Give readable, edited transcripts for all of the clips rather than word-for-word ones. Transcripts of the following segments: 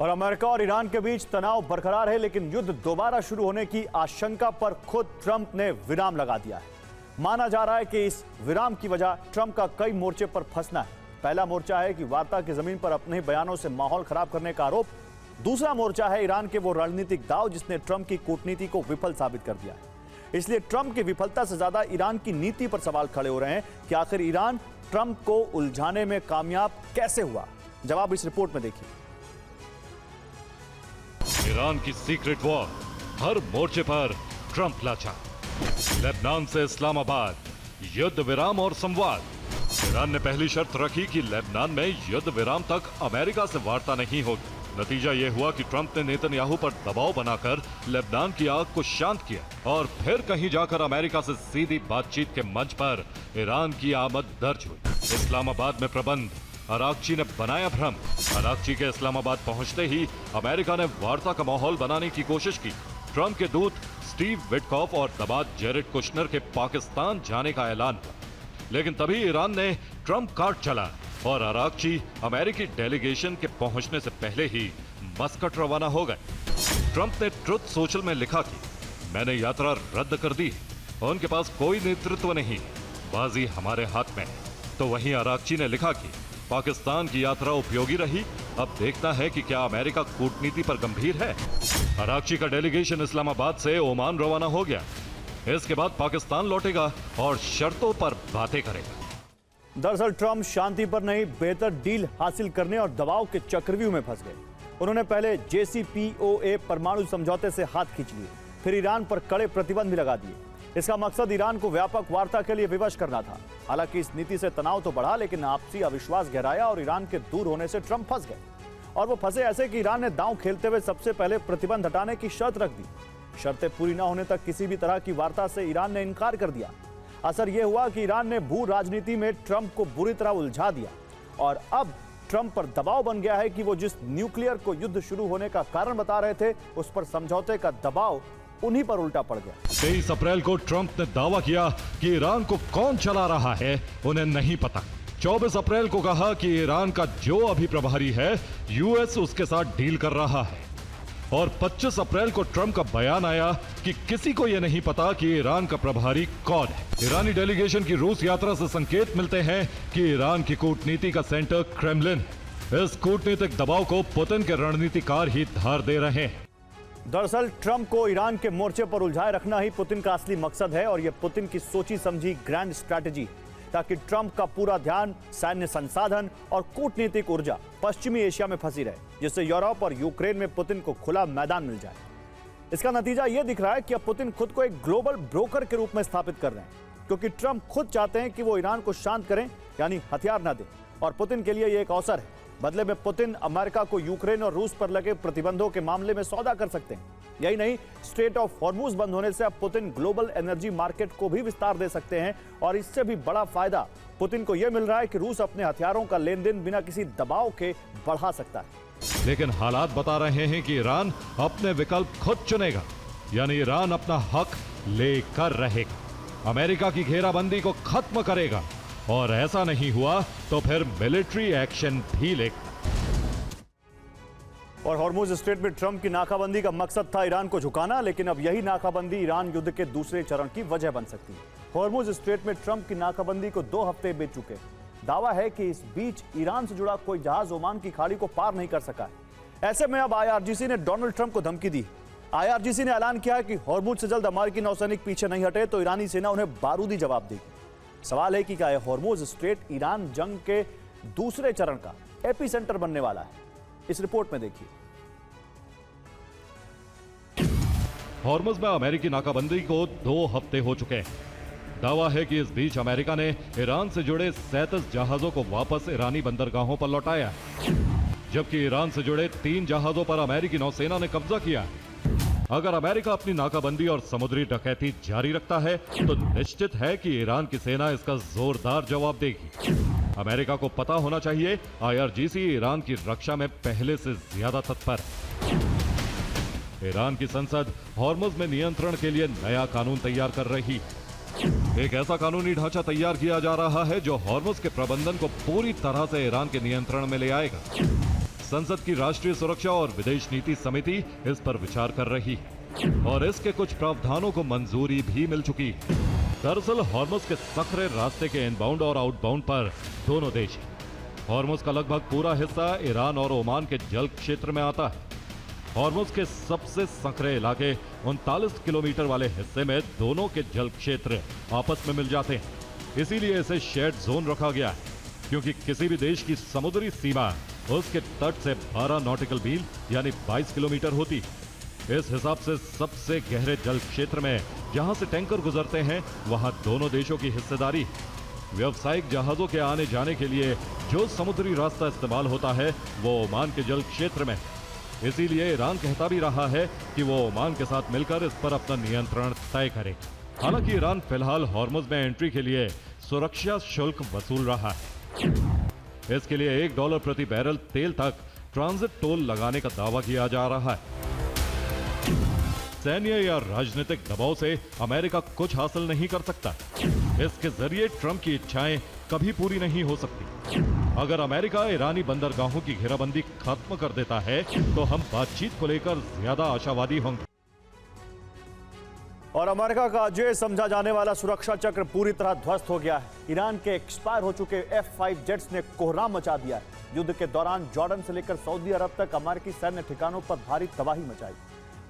और अमेरिका और ईरान के बीच तनाव बरकरार है, लेकिन युद्ध दोबारा शुरू होने की आशंका पर खुद ट्रंप ने विराम लगा दिया है। माना जा रहा है कि इस विराम की वजह ट्रंप का कई मोर्चे पर फंसना है। पहला मोर्चा है कि वार्ता की जमीन पर अपने ही बयानों से माहौल खराब करने का आरोप। दूसरा मोर्चा है ईरान के वो रणनीतिक दाव जिसने ट्रंप की कूटनीति को विफल साबित कर दिया है। इसलिए ट्रंप की विफलता से ज्यादा ईरान की नीति पर सवाल खड़े हो रहे हैं कि आखिर ईरान ट्रंप को उलझाने में कामयाब कैसे हुआ। जवाब इस रिपोर्ट में देखिए। ईरान की सीक्रेट वॉर, हर मोर्चे पर ट्रंप लाचा। लेबनान से इस्लामाबाद, युद्ध विराम और संवाद। ईरान ने पहली शर्त रखी कि लेबनान में युद्ध विराम तक अमेरिका से वार्ता नहीं होगी। नतीजा यह हुआ कि ट्रंप ने नेतन्याहू पर दबाव बनाकर लेबनान की आग को शांत किया और फिर कहीं जाकर अमेरिका से सीधी बातचीत के मंच पर ईरान की आमद दर्ज हुई। इस्लामाबाद में प्रबंध, अरागची ने बनाया भ्रम। अरागची के इस्लामाबाद पहुंचते ही अमेरिका ने वार्ता का माहौल बनाने की कोशिश की। ट्रंप के दूत स्टीव विटकॉफ और दामाद जेरेड कुशनर के पाकिस्तान जाने का ऐलान हुआ, लेकिन तभी ईरान ने ट्रंप कार्ड चला और अरागची अमेरिकी डेलीगेशन के पहुंचने से पहले ही मस्कट रवाना हो गए। ट्रंप ने ट्रुथ सोशल में लिखा कि मैंने यात्रा रद्द कर दी, उनके पास कोई नेतृत्व नहीं, बाजी हमारे हाथ में है। तो वहीं अरागची ने लिखा कि पाकिस्तान की यात्रा उपयोगी रही, अब देखना है कि क्या अमेरिका कूटनीति पर गंभीर है। अरागची का डेलीगेशन इस्लामाबाद से ओमान रवाना हो गया। इसके बाद पाकिस्तान लौटेगा और शर्तों पर बातें करेगा। दरअसल ट्रंप शांति पर नहीं, बेहतर डील हासिल करने और दबाव के चक्रव्यूह में फंस गए। उन्होंने पहले JCPOA परमाणु समझौते से हाथ खींच लिए, फिर ईरान पर कड़े प्रतिबंध भी लगा दिए। इसका मकसद ईरान को व्यापक वार्ता के लिए विवश करना था। हालांकि इस नीति से तनाव तो बढ़ा, लेकिन आपसी अविश्वास गहराया और ईरान के दूर होने से ट्रंप फंस गए। और वो फंसे ऐसे कि ईरान ने दांव खेलते हुए सबसे पहले प्रतिबंध हटाने की शर्त रख दी। शर्तें पूरी न होने तक किसी भी तरह की वार्ता से ईरान ने इनकार कर दिया। असर यह हुआ कि ईरान ने भू राजनीति में ट्रंप को बुरी तरह उलझा दिया और अब ट्रंप पर दबाव बन गया है कि वो जिस न्यूक्लियर को युद्ध शुरू होने का कारण बता रहे थे, उस पर समझौते का दबाव उन्हीं पर उल्टा पड़ गया। 23 अप्रैल को ट्रंप ने दावा किया कि ईरान को कौन चला रहा है उन्हें नहीं पता। 24 अप्रैल को कहा कि ईरान का जो अभी प्रभारी है यूएस उसके साथ डील कर रहा है। और 25 अप्रैल को ट्रंप का बयान आया कि किसी को यह नहीं पता कि ईरान का प्रभारी कौन है। ईरानी डेलीगेशन की रूस यात्रा से संकेत मिलते हैं कि ईरान की कूटनीति का सेंटर क्रेमलिन है। इस कूटनीतिक दबाव को पुतिन के रणनीतिकार ही धार दे रहे हैं। दरअसल ट्रंप को ईरान के मोर्चे पर उलझाए रखना ही पुतिन का असली मकसद है और यह पुतिन की सोची समझी ग्रैंड स्ट्रैटेजी, ताकि ट्रंप का पूरा ध्यान सैन्य संसाधन और कूटनीतिक ऊर्जा पश्चिमी एशिया में फंसी रहे, जिससे यूरोप और यूक्रेन में पुतिन को खुला मैदान मिल जाए। इसका नतीजा यह दिख रहा है कि अब पुतिन खुद को एक ग्लोबल ब्रोकर के रूप में स्थापित कर रहे हैं, क्योंकि ट्रंप खुद चाहते हैं कि वो ईरान को शांत करें, यानी हथियार न दें। और पुतिन के लिए यह एक अवसर है। बदले में पुतिन अमेरिका को यूक्रेन और रूस पर लगे प्रतिबंधों के मामले में सौदा कर सकते हैं। यही नहीं, स्ट्रेट ऑफ हॉर्मुज बंद होने से अब पुतिन ग्लोबल एनर्जी मार्केट को भी विस्तार दे सकते हैं। और इससे भी बड़ा फायदा पुतिन को यह मिल रहा है कि रूस अपने हथियारों का लेन देन बिना किसी दबाव के बढ़ा सकता है। लेकिन हालात बता रहे हैं कि ईरान अपने विकल्प खुद चुनेगा, यानी ईरान अपना हक लेकर रहेगा, अमेरिका की घेराबंदी को खत्म करेगा और ऐसा नहीं हुआ तो फिर मिलिट्री एक्शन भी लेगा। और हॉर्मुज स्ट्रेट में ट्रंप की नाकाबंदी का मकसद था ईरान को झुकाना, लेकिन अब यही नाकाबंदी ईरान युद्ध के दूसरे चरण की वजह बन सकती है। हॉर्मुज स्ट्रेट में ट्रंप की नाकाबंदी को 2 हफ्ते बीत चुके। दावा है कि इस बीच ईरान से जुड़ा कोई जहाज ओमान की खाड़ी को पार नहीं कर सका है। ऐसे में अब IRGC ने डोनाल्ड ट्रंप को धमकी दी। IRGC ने ऐलान किया कि हॉर्मुज से जल्द अमेरिकी नौसैनिक पीछे नहीं हटे तो ईरानी सेना उन्हें बारूदी जवाब देगी। सवाल है कि क्या हॉर्मुज स्ट्रेट ईरान जंग के दूसरे चरण का एपिसेंटर बनने वाला है। इस रिपोर्ट में देखिए। हॉर्मुज में अमेरिकी नाकाबंदी को 2 हफ्ते हो चुके हैं। दावा है कि इस बीच अमेरिका ने ईरान से जुड़े 37 जहाजों को वापस ईरानी बंदरगाहों पर लौटाया है, जबकि ईरान से जुड़े 3 जहाजों पर अमेरिकी नौसेना ने कब्जा किया है। अगर अमेरिका अपनी नाकाबंदी और समुद्री डकैती जारी रखता है तो निश्चित है कि ईरान की सेना इसका जोरदार जवाब देगी। अमेरिका को पता होना चाहिए IRGC ईरान की रक्षा में पहले से ज्यादा तत्पर है। ईरान की संसद हॉर्मुज में नियंत्रण के लिए नया कानून तैयार कर रही है। एक ऐसा कानूनी ढांचा तैयार किया जा रहा है जो हॉर्मुज के प्रबंधन को पूरी तरह से ईरान के नियंत्रण में ले आएगा। संसद की राष्ट्रीय सुरक्षा और विदेश नीति समिति इस पर विचार कर रही है और इसके कुछ प्रावधानों को मंजूरी भी मिल चुकी है। दरअसल हॉर्मुज के संकरे रास्ते के इनबाउंड और आउटबाउंड पर दोनों देश हैं। हॉर्मुज का लगभग पूरा हिस्सा ईरान और ओमान के जल क्षेत्र में आता है। हॉर्मुज के सबसे संकरे इलाके 39 किलोमीटर वाले हिस्से में दोनों के जल क्षेत्र आपस में मिल जाते हैं। इसीलिए इसे शेड जोन रखा गया है, क्योंकि किसी भी देश की समुद्री सीमा उसके तट से 12 नॉटिकल मील यानी 22 किलोमीटर होती है। इस हिसाब से सबसे गहरे जल क्षेत्र में जहां से टैंकर गुजरते हैं वहां दोनों देशों की हिस्सेदारी है। व्यावसायिक जहाजों के आने जाने के लिए जो समुद्री रास्ता इस्तेमाल होता है वो ओमान के जल क्षेत्र में है। इसीलिए ईरान कहता भी रहा है कि वो ओमान के साथ मिलकर इस पर अपना नियंत्रण तय करे। हालांकि ईरान फिलहाल हॉर्मुज में एंट्री के लिए सुरक्षा शुल्क वसूल रहा है। इसके लिए $1 प्रति बैरल तेल तक ट्रांजिट टोल लगाने का दावा किया जा रहा है। सैन्य या राजनीतिक दबाव से अमेरिका कुछ हासिल नहीं कर सकता। इसके जरिए ट्रंप की इच्छाएं कभी पूरी नहीं हो सकती। अगर अमेरिका ईरानी बंदरगाहों की घेराबंदी खत्म कर देता है तो हम बातचीत को लेकर ज्यादा आशावादी होंगे। और अमेरिका का अजय समझा जाने वाला सुरक्षा चक्र पूरी तरह ध्वस्त हो गया है। ईरान के एक्सपायर हो चुके F-5 जेट्स ने कोहराम मचा दिया है। युद्ध के दौरान जॉर्डन से लेकर सऊदी अरब तक अमेरिकी सैन्य ठिकानों पर भारी तबाही मचाई।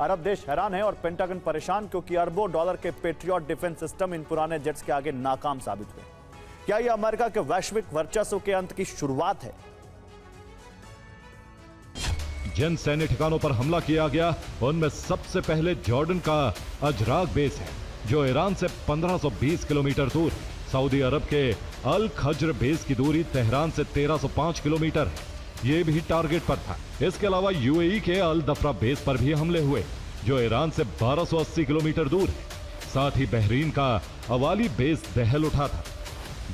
अरब देश हैरान है और पेंटागन परेशान, क्योंकि अरबों डॉलर के पेट्रियट डिफेंस सिस्टम इन पुराने जेट्स के आगे नाकाम साबित हुए। क्या यह अमेरिका के वैश्विक वर्चस्व के अंत की शुरुआत है? जिन सैन्य ठिकानों पर हमला किया गया उनमें सबसे पहले जॉर्डन का अजराक बेस है, जो ईरान से 1520 किलोमीटर दूर। सऊदी अरब के अल खज्र बेस की दूरी तेहरान से 1305 किलोमीटर है। ये भी टारगेट पर था। इसके अलावा यूएई के अल दफरा बेस पर भी हमले हुए, जो ईरान से 1280 किलोमीटर दूर है। साथ ही बहरीन का अवाली बेस दहल उठा था,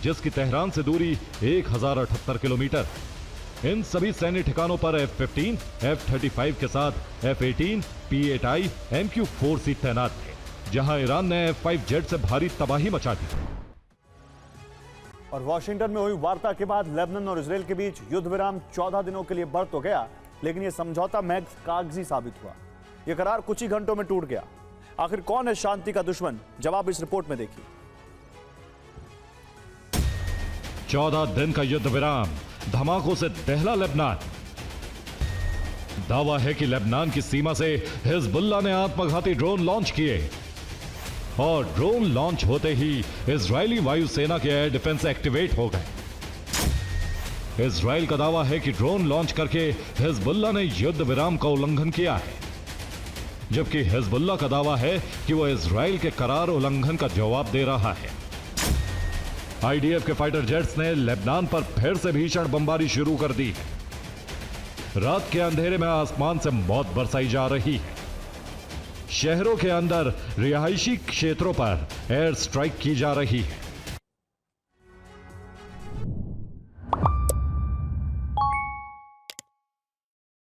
जिसकी तेहरान से दूरी 1078 किलोमीटर। इन सभी सैन्य ठिकानों पर F-15, F-35 के साथ F-18, P-8I, MQ-4C तैनात थे, जहां ईरान ने F-5 जेट से भारी तबाही मचा दी। और वॉशिंगटन में हुई वार्ता के बाद लेबनान और इजराइल के बीच युद्ध विराम 14 दिनों के लिए बढ़ तो गया, लेकिन यह समझौता महज कागजी साबित हुआ। यह करार कुछ ही घंटों में टूट गया। आखिर कौन है शांति का दुश्मन? जवाब इस रिपोर्ट में देखिए। 14 दिन का युद्ध विराम, धमाकों से दहला लेबनान। दावा है कि लेबनान की सीमा से हिजबुल्लाह ने आत्मघाती ड्रोन लॉन्च किए और ड्रोन लॉन्च होते ही इजरायली वायुसेना के एयर डिफेंस एक्टिवेट हो गए। इजराइल का दावा है कि ड्रोन लॉन्च करके हिजबुल्लाह ने युद्ध विराम का उल्लंघन किया है, जबकि हिजबुल्लाह का दावा है कि वह इजराइल के करार उल्लंघन का जवाब दे रहा है। आईडीएफ के फाइटर जेट्स ने लेबनान पर फिर से भीषण बमबारी शुरू कर दी है। रात के अंधेरे में आसमान से मौत बरसाई जा रही है। शहरों के अंदर रिहायशी क्षेत्रों पर एयर स्ट्राइक की जा रही है।